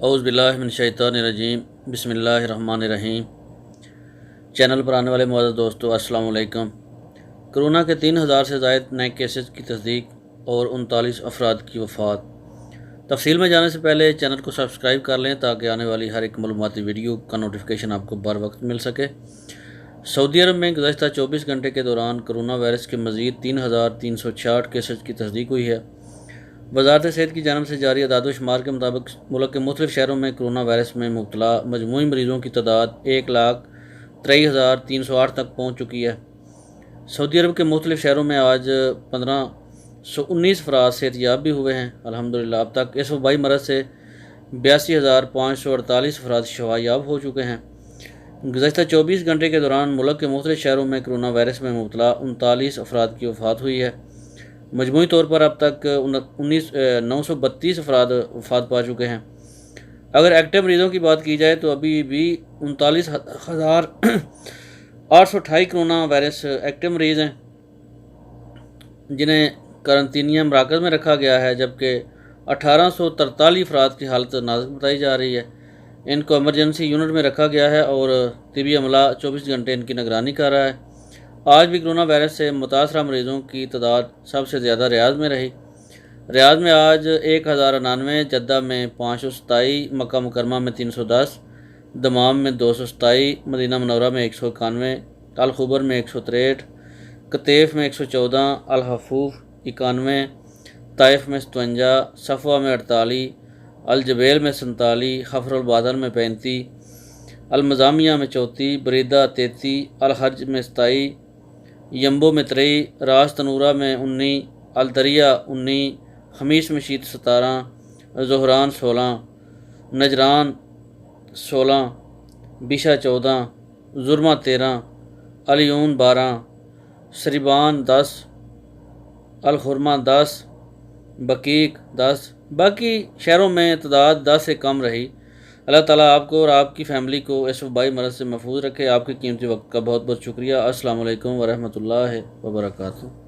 اعوذ باللہ من الشیطان الرجیم بسم اللہ الرحمن الرحیم۔ چینل پر آنے والے معزز دوستو السلام علیکم۔ کرونا کے 3000 سے زائد نئے کیسز کی تصدیق اور 39 افراد کی وفات۔ تفصیل میں جانے سے پہلے چینل کو سبسکرائب کر لیں تاکہ آنے والی ہر ایک معلوماتی ویڈیو کا نوٹیفیکیشن آپ کو بر وقت مل سکے۔ سعودی عرب میں گزشتہ 24 گھنٹے کے دوران کرونا وائرس کے مزید 3366 کیسز کی تصدیق ہوئی ہے۔ وزارت صحت کی جانب سے جاری اعداد و شمار کے مطابق ملک کے مختلف شہروں میں کرونا وائرس میں مبتلا مجموعی مریضوں کی تعداد 1,23,308 تک پہنچ چکی ہے۔ سعودی عرب کے مختلف شہروں میں آج 1519 افراد صحت یاب بھی ہوئے ہیں۔ الحمدللہ اب تک اس وبائی مرض سے 82,548 افراد شفا یاب ہو چکے ہیں۔ گزشتہ 24 گھنٹے کے دوران ملک کے مختلف شہروں میں کرونا وائرس میں مبتلا 39 افراد کی وفات ہوئی ہے۔ مجموعی طور پر اب تک 932 افراد وفات پا چکے ہیں۔ اگر ایکٹیو مریضوں کی بات کی جائے تو ابھی بھی 39,828 کرونا وائرس ایکٹیو مریض ہیں جنہیں قرنطینیہ مراکز میں رکھا گیا ہے، جبکہ 1843 افراد کی حالت نازک بتائی جا رہی ہے۔ ان کو ایمرجنسی یونٹ میں رکھا گیا ہے اور طبی عملہ 24 گھنٹے ان کی نگرانی کر رہا ہے۔ آج بھی کرونا وائرس سے متاثرہ مریضوں کی تعداد سب سے زیادہ ریاض میں رہی۔ ریاض میں آج 1099، جدہ میں 527، مکہ مکرمہ میں 310، دمام میں 227، مدینہ منورہ میں 191، الخبر میں 163، قطیف میں 114، الحفوف 91، طائف میں 57، صفوہ میں 48، الجبیل میں 47، خفر البادل میں 35، المزامیہ میں 34، بریدہ 33، الحرج میں 27، ینبو میں 23، راس تنورہ میں 19، الدریہ 19، خمیس مشیط 17، زہران 16، نجران 16، بیشہ 14، زرمہ 13، علیون 12، سریبان 10، الخرمہ 10، بقیق 10۔ باقی شہروں میں تعداد 10 سے کم رہی۔ اللہ تعالیٰ آپ کو اور آپ کی فیملی کو اس وبائی مرض سے محفوظ رکھے۔ آپ کے قیمتی وقت کا بہت بہت شکریہ۔ السلام علیکم ورحمۃ اللہ وبرکاتہ۔